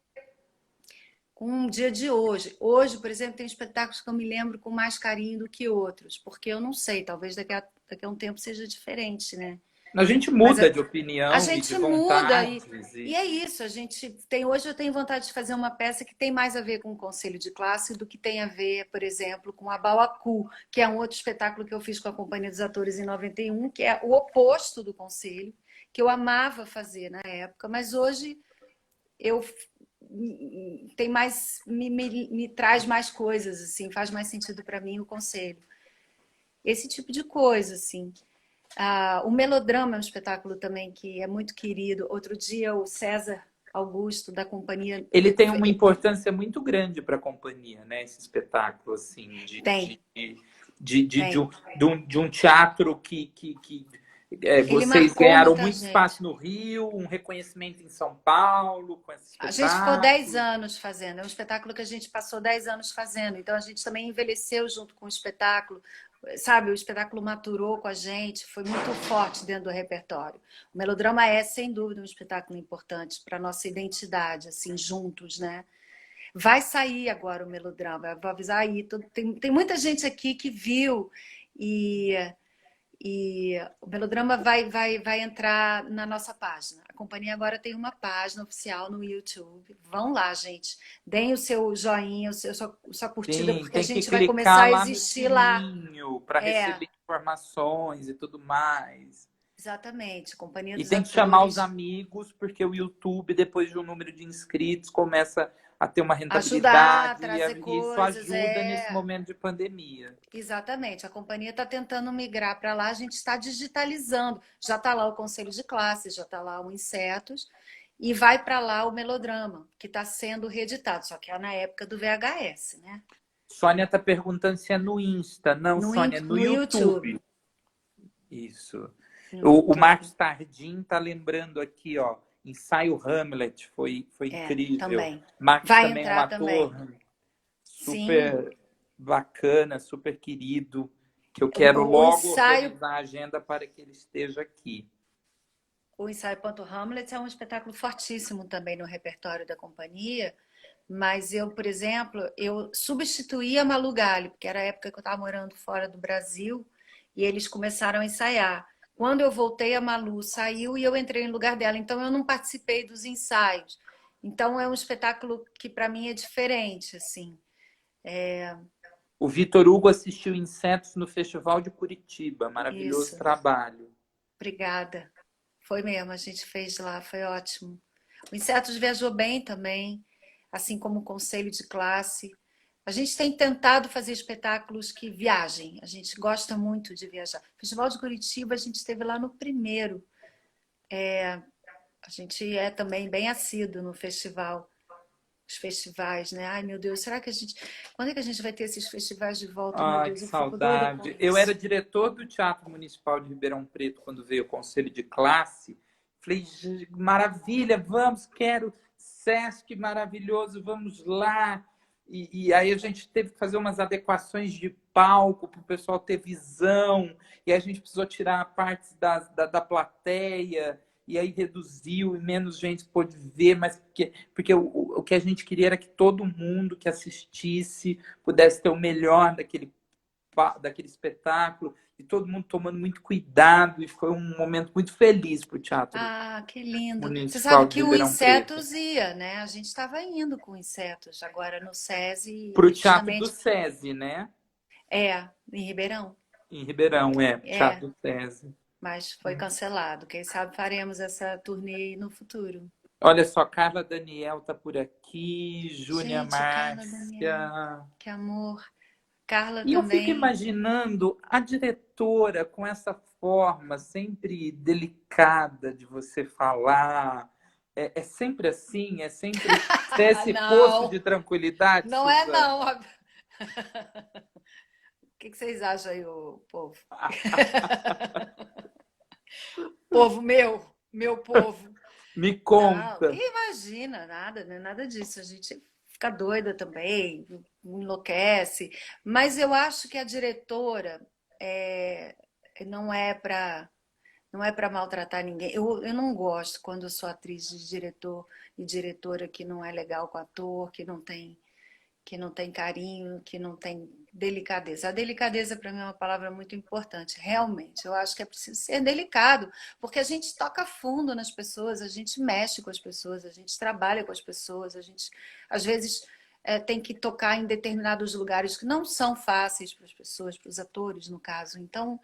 com o dia de hoje. Hoje, por exemplo, tem espetáculos que eu me lembro com mais carinho do que outros, porque eu não sei, talvez daqui a um tempo seja diferente, né? A gente Mas muda de a opinião e de gente muda vontades. e é isso. A gente tem hoje eu tenho vontade de fazer uma peça que tem mais a ver com o conselho de classe do que tem a ver, por exemplo, com a Bauacu, que é um outro espetáculo que eu fiz com a Companhia dos Atores em 91, que é o oposto do conselho, que eu amava fazer na época, mas hoje eu tem mais me traz mais coisas assim, faz mais sentido para mim o conselho. Esse tipo de coisa assim. O Melodrama é um espetáculo também que é muito querido. Outro dia o César Augusto da companhia Ele tem uma importância muito grande para a companhia, né? Esse espetáculo, assim, tem, de tem. de um teatro Ele vocês marcou ganharam muita muito espaço gente. no Rio, um reconhecimento em São Paulo com esse A gente ficou 10 espetáculo. anos fazendo. É um espetáculo que a gente passou 10 anos fazendo. Então a gente também envelheceu junto com o espetáculo. Sabe, o espetáculo maturou com a gente, foi muito forte dentro do repertório. O Melodrama é, sem dúvida, um espetáculo importante para a nossa identidade, assim, juntos, né? Vai sair agora o Melodrama, vou avisar aí. Tem muita gente aqui que viu e o Melodrama vai entrar na nossa página. A companhia agora tem uma página oficial no YouTube. Vão lá, gente. Deem o seu joinha, sua curtida, Sim, porque a tem que gente vai começar clicar a lá no existir lá. sininho para É, receber informações e tudo mais. exatamente. Companhia E dos tem que chamar os Atores. amigos, porque o YouTube, depois de um número de inscritos, começa a ter uma Ajudar, rentabilidade trazer e isso coisas. ajuda nesse momento de pandemia. Exatamente. A companhia está tentando migrar para lá. A gente está digitalizando. Já está lá o Conselho de Classes, já está lá o Insetos. E vai para lá o Melodrama, que está sendo reeditado, só que é na época do VHS, né? Sônia está perguntando se é no Insta. Não, Sônia, é no No YouTube. YouTube. Isso. No O YouTube. Marcos Tardim está lembrando aqui, ó. Ensaio Hamlet foi incrível. Também. Marcos Vai também é um entrar ator também. Sim. super bacana, super querido, que eu O, quero o logo ensaio organizar a agenda para que ele esteja aqui. O ensaio Ponto Hamlet é um espetáculo fortíssimo também no repertório da companhia, mas eu, por exemplo, eu substituí a Malu Gale, porque era a época que eu estava morando fora do Brasil e eles começaram a ensaiar. Quando eu voltei, a Malu saiu e eu entrei no lugar dela, então eu não participei dos ensaios. Então é um espetáculo que para mim é diferente, assim. O Vitor Hugo assistiu Insetos no Festival de Curitiba. Maravilhoso Isso. trabalho. Obrigada. Foi mesmo, a gente fez lá, foi ótimo. O Insetos viajou bem também, assim como o Conselho de Classe. A gente tem tentado fazer espetáculos que viajem, a gente gosta muito de viajar. O Festival de Curitiba, a gente esteve lá no primeiro. A gente é também bem assíduo no festival, os festivais, né? Ai, meu Deus, será que a gente. Quando é que a gente vai ter esses festivais de volta? Meu Ai, que Deus, eu fico doida com saudade. Eu era isso. diretor do Teatro Municipal de Ribeirão Preto quando veio o Conselho de Classe. Falei, maravilha, vamos, quero Sesc maravilhoso, vamos lá. E aí a gente teve que fazer umas adequações de palco para o pessoal ter visão, e a gente precisou tirar partes da plateia, e aí reduziu e menos gente pôde ver, mas porque o que a gente queria era que todo mundo que assistisse pudesse ter o melhor daquele espetáculo, e todo mundo tomando muito cuidado, e foi um momento muito feliz para o Teatro Ah, que lindo. Você sabe Municipal de que o Ribeirão Preto. Insetos ia, né? A gente estava indo com Insetos agora no SESI, Para o Teatro do justamente. SESI, né? Em Ribeirão. Em Ribeirão, É, Teatro do SESI. mas foi cancelado. Quem sabe faremos essa turnê no futuro. Olha só, Carla Daniel tá por aqui, Júnia Gente, Carla Daniel, Márcia. que amor. Carla E eu fico também. imaginando a diretora com essa forma sempre delicada de você falar. É sempre assim? É sempre esse poço Não, de tranquilidade, não é Suzana? não. O que vocês acham aí, o povo? Povo meu povo. Me Não, conta. imagina, nada, não é nada disso. A gente fica doida também, enlouquece. Mas eu acho que a diretora é, não é para não é para maltratar ninguém. Eu não gosto quando eu sou atriz de diretor e diretora que não é legal com o ator, que não tem carinho, que não tem delicadeza. A delicadeza para mim é uma palavra muito importante, realmente. Eu acho que é preciso ser delicado, porque a gente toca fundo nas pessoas, a gente mexe com as pessoas, a gente trabalha com as pessoas, a gente às vezes tem que tocar em determinados lugares que não são fáceis para as pessoas, para os atores, no caso. Então,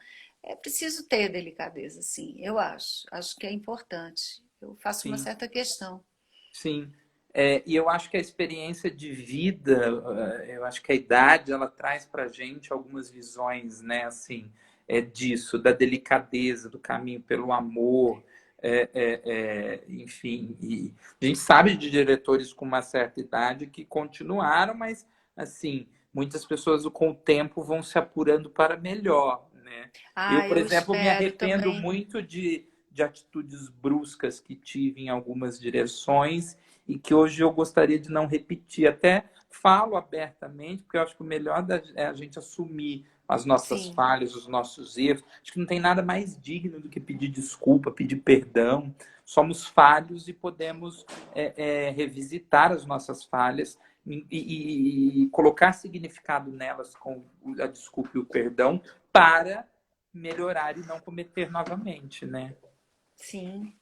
é preciso ter delicadeza, sim, eu acho. Acho que é importante. Eu faço uma Sim. certa questão. Sim, e eu acho que a experiência de vida, eu acho que a idade, ela traz para a gente algumas visões, né, assim, disso, da delicadeza, do caminho pelo amor, enfim. E a gente sabe de diretores com uma certa idade que continuaram, mas, assim, muitas pessoas com o tempo vão se apurando para melhor, né? Eu, Ah, por eu exemplo, me espero arrependo também. muito de atitudes bruscas que tive em algumas direções e que hoje eu gostaria de não repetir. Até falo abertamente, porque eu acho que o melhor é a gente assumir as nossas Sim. falhas, os nossos erros. Acho que não tem nada mais digno do que pedir desculpa, pedir perdão. Somos falhos e podemos revisitar as nossas falhas e colocar significado nelas com a desculpa e o perdão para melhorar e não cometer novamente, né? Sim.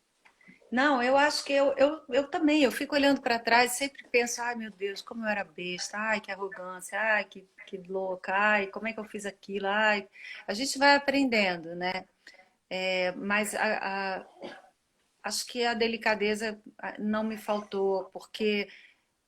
Não, eu acho que eu também, eu fico olhando para trás e sempre penso, ai meu Deus, como eu era besta, ai que arrogância, ai que louca, ai como é que eu fiz aquilo, ai. A gente vai aprendendo, né? Mas acho que a delicadeza não me faltou, porque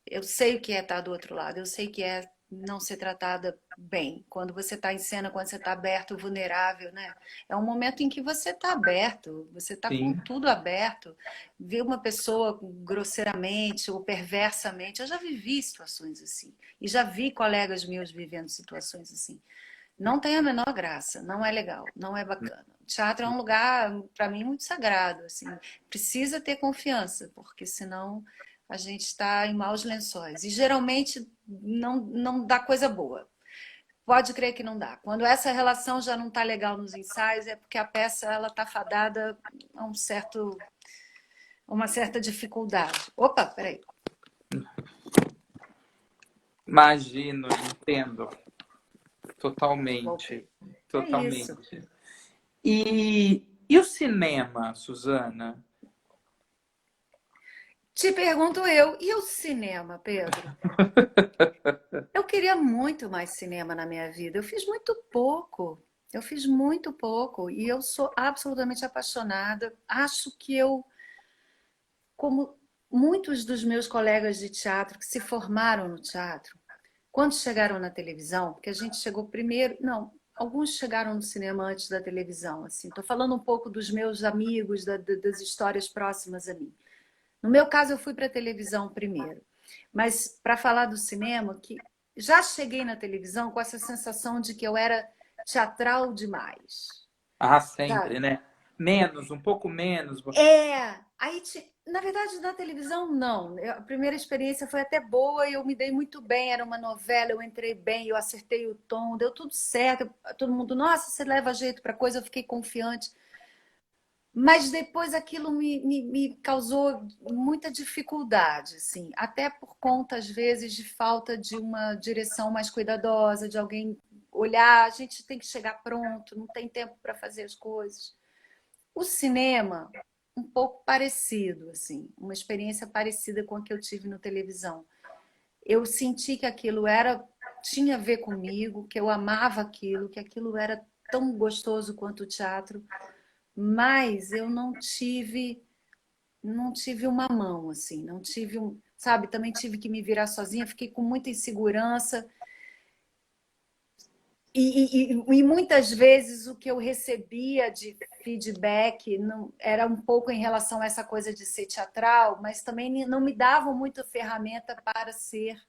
eu sei o que é estar do outro lado, eu sei que é não ser tratada bem. Quando você está em cena, quando você está aberto, vulnerável, né? É um momento em que você está aberto, você está com Sim, tudo aberto. Ver uma pessoa grosseiramente ou perversamente, eu já vivi situações assim. E já vi colegas meus vivendo situações assim. Não tem a menor graça, não é legal, não é bacana. Teatro é um lugar, para mim, muito sagrado, assim. Precisa ter confiança, porque senão a gente está em maus lençóis. E geralmente não dá coisa boa. Pode crer que não dá. Quando essa relação já não está legal nos ensaios, é porque a peça ela está fadada a uma certa dificuldade. Opa, peraí. imagino, entendo. Totalmente. Voltei. É isso. Totalmente. E o cinema, Suzana? Te pergunto eu, e o cinema, Pedro? Eu queria muito mais cinema na minha vida. Eu fiz muito pouco. Eu fiz muito pouco e eu sou absolutamente apaixonada. Acho que eu, como muitos dos meus colegas de teatro que se formaram no teatro, quando chegaram na televisão, porque a gente chegou primeiro, não, alguns chegaram no cinema antes da televisão, assim. Estou falando um pouco dos meus amigos, das histórias próximas a mim. No meu caso, eu fui para a televisão primeiro. Mas para falar do cinema, que já cheguei na televisão com essa sensação de que eu era teatral demais, Ah, sabe? sempre, né? Menos, um pouco menos. Aí, na verdade, na televisão, não. A primeira experiência foi até boa e eu me dei muito bem. Era uma novela, eu entrei bem, eu acertei o tom, deu tudo certo. Todo mundo, nossa, você leva jeito para coisa, eu fiquei confiante. Mas depois aquilo me causou muita dificuldade, assim, até por conta, às vezes, de falta de uma direção mais cuidadosa, de alguém olhar, a gente tem que chegar pronto, não tem tempo para fazer as coisas. O cinema, um pouco parecido, assim, uma experiência parecida com a que eu tive no televisão. Eu senti que aquilo tinha a ver comigo, que eu amava aquilo, que aquilo era tão gostoso quanto o teatro, mas eu não tive não tive uma mão, assim, não tive sabe, também tive que me virar sozinha, fiquei com muita insegurança. E muitas vezes o que eu recebia de feedback não, era um pouco em relação a essa coisa de ser teatral, mas também não me davam muita ferramenta para ser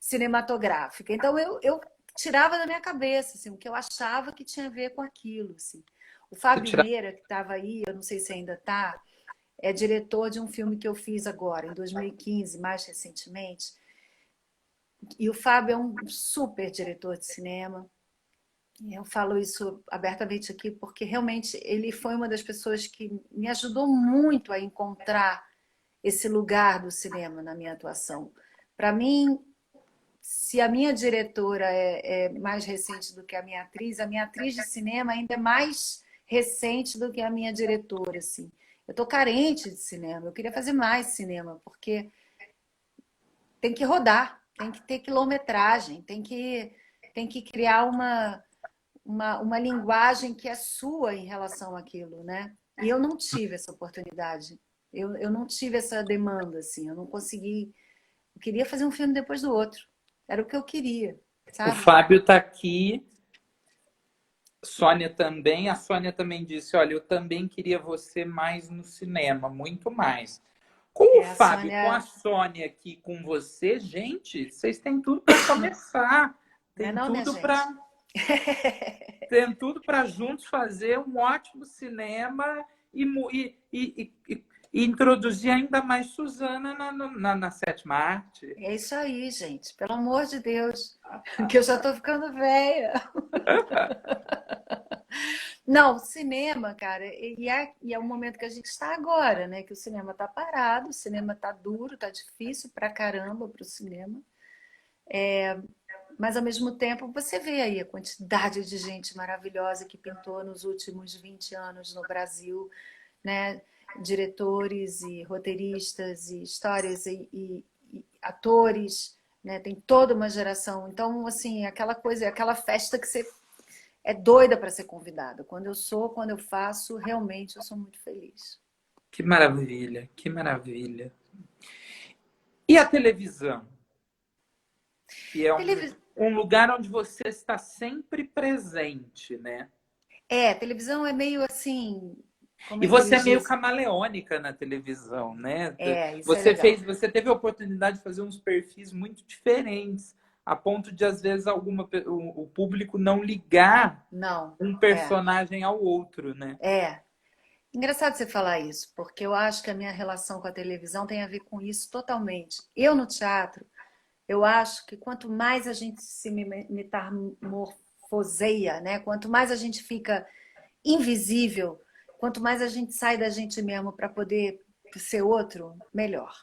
cinematográfica. Então eu tirava da minha cabeça assim, o que eu achava que tinha a ver com aquilo. Assim. O Você Fábio tira... Vieira, que estava aí, eu não sei se ainda está, é diretor de um filme que eu fiz agora, em 2015, mais recentemente. E o Fábio é um super diretor de cinema. Eu falo isso abertamente aqui porque realmente ele foi uma das pessoas que me ajudou muito a encontrar esse lugar do cinema na minha atuação. Para mim, se a minha diretora é mais recente do que a minha atriz de cinema ainda é mais recente do que a minha diretora, assim. Eu estou carente de cinema, eu queria fazer mais cinema, porque tem que rodar, tem que ter quilometragem, tem que criar uma linguagem que é sua em relação àquilo, né? E eu não tive essa oportunidade. Eu não tive essa demanda, assim. Eu não consegui. Eu queria fazer um filme depois do outro. Era o que eu queria, O sabe? Fábio tá aqui, Sônia também. A Sônia também disse: olha, eu também queria você mais no cinema, muito mais. Com o É, a Fábio, com a Sônia. Sônia aqui, com você, gente, vocês têm tudo para começar. Não é Tem não, minha tudo gente? para tem tudo para juntos fazer um ótimo cinema e introduzir ainda mais Suzana na sétima arte. É isso aí, gente. Pelo amor de Deus. Que eu já tô ficando velha. Não, cinema, cara, e é o momento que a gente está agora, né? Que o cinema tá parado, o cinema tá duro, tá difícil pra caramba pro cinema. Mas ao mesmo tempo você vê aí a quantidade de gente maravilhosa que pintou nos últimos 20 anos no Brasil, né? Diretores e roteiristas e histórias e atores, né? Tem toda uma geração. Então, assim, aquela coisa, aquela festa que você é doida para ser convidada. Quando eu faço, realmente eu sou muito feliz. Que maravilha, que maravilha. E a televisão? Que é Televis... um lugar onde você está sempre presente, né? televisão é meio assim, como E é que você é eles meio dizem? camaleônica na televisão, né? Isso é legal. Você teve a oportunidade de fazer uns perfis muito diferentes, a ponto de às vezes o público não ligar Não, um é, personagem ao outro, né? é. Engraçado você falar isso, porque eu acho que a minha relação com a televisão tem a ver com isso totalmente. Eu no teatro, eu acho que quanto mais a gente se metamorfoseia, né? Quanto mais a gente fica invisível, quanto mais a gente sai da gente mesmo para poder ser outro, melhor.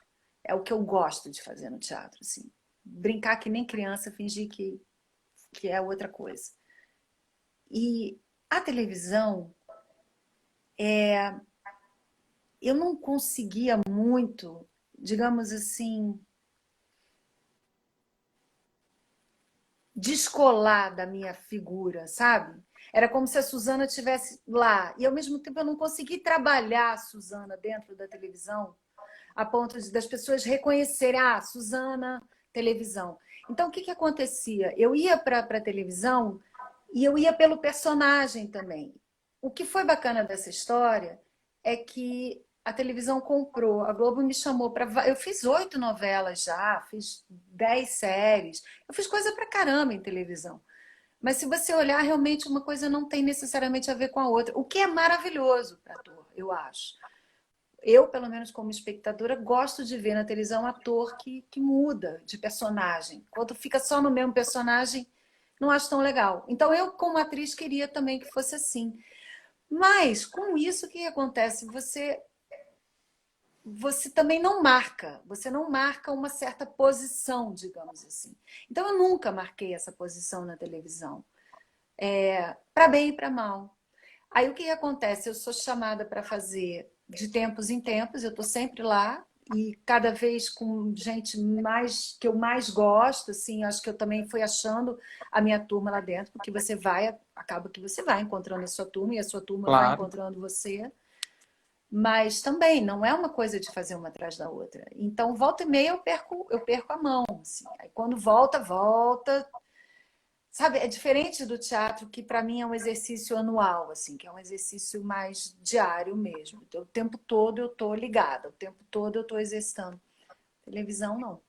É o que eu gosto de fazer no teatro, assim. Brincar que nem criança, fingir que é outra coisa. E a televisão, eu não conseguia muito, digamos assim, descolar da minha figura, sabe? Era como se a Suzana estivesse lá. E ao mesmo tempo eu não consegui trabalhar a Suzana dentro da televisão a ponto das pessoas reconhecerem, Suzana, televisão. Então, o que acontecia? Eu ia para a televisão e eu ia pelo personagem também. O que foi bacana dessa história é que a televisão comprou, a Globo me chamou para. Eu fiz 8 novelas já, fiz 10 séries, eu fiz coisa pra caramba em televisão. Mas se você olhar, realmente uma coisa não tem necessariamente a ver com a outra, o que é maravilhoso para ator, eu acho. Eu, pelo menos como espectadora, gosto de ver na televisão um ator que muda de personagem. Quando fica só no mesmo personagem, não acho tão legal. Então, eu, como atriz, queria também que fosse assim. Mas, com isso, o que acontece? Você também você não marca uma certa posição, digamos assim. Então, eu nunca marquei essa posição na televisão, para bem e para mal. Aí o que acontece? Eu sou chamada para fazer de tempos em tempos, eu estou sempre lá e cada vez com gente mais que eu mais gosto, assim, acho que eu também fui achando a minha turma lá dentro, porque acaba que você vai encontrando a sua turma e a sua turma vai Claro. encontrando você. Mas também não é uma coisa de fazer uma atrás da outra. Então, volta e meia eu perco a mão, assim. Aí quando volta, volta. Sabe, é diferente do teatro, que para mim é um exercício anual, assim, que é um exercício mais diário mesmo. Então, o tempo todo eu tô ligada, o tempo todo eu tô exercitando. Televisão, não.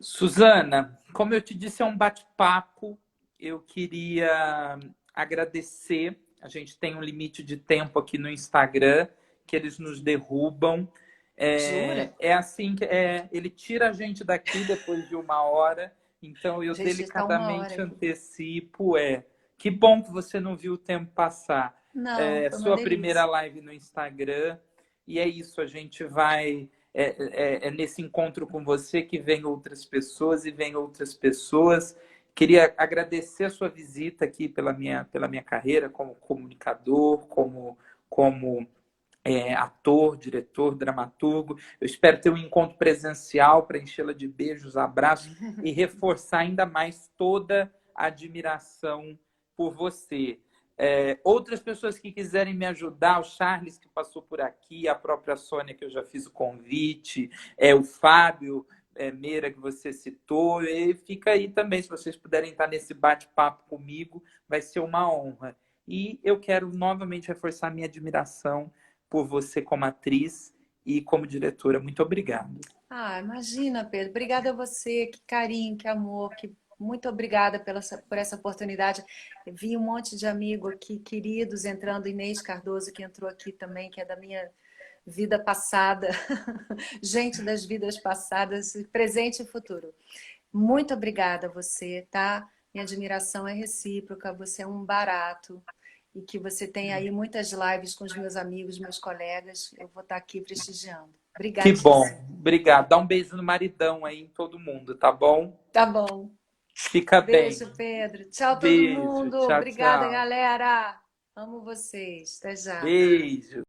Suzana, como eu te disse, é um bate-papo. Eu queria agradecer. A gente tem um limite de tempo aqui no Instagram, que eles nos derrubam. Jura? É assim que ele tira a gente daqui depois de 1 hora. Então eu Gente, tá 1 hora delicadamente aqui. antecipo. Que bom que você não viu o tempo passar. Não, foi uma Sua primeira delícia. live no Instagram. E é isso, a gente vai é nesse encontro com você que vem outras pessoas e vem outras pessoas. Queria agradecer a sua visita aqui pela minha carreira como comunicador, como ator, diretor, dramaturgo. Eu espero ter um encontro presencial para enchê-la de beijos, abraços e reforçar ainda mais toda a admiração por você. Outras pessoas que quiserem me ajudar, o Charles que passou por aqui, a própria Sônia que eu já fiz o convite, o Fábio Meira que você citou, e fica aí também, se vocês puderem estar nesse bate-papo comigo, vai ser uma honra. E eu quero novamente reforçar minha admiração por você como atriz e como diretora. Muito obrigado. Ah, imagina, Pedro. Obrigada a você, que carinho, que amor, que muito obrigada por essa oportunidade. Eu vi um monte de amigo aqui, queridos, entrando, Inês Cardoso, que entrou aqui também, que é da minha vida passada, gente das vidas passadas, presente e futuro. Muito obrigada a você, tá? Minha admiração é recíproca, você é um barato. E que você tenha aí muitas lives com os meus amigos, meus colegas. Eu vou estar aqui prestigiando. Que bom. Obrigadíssimo. Obrigado. Dá um beijo no maridão aí em todo mundo, tá bom? Tá bom. Fica bem. Beijo, Pedro. Tchau, todo Beijo. mundo. Tchau, Obrigada, tchau. galera. Amo vocês. Até já. Beijo.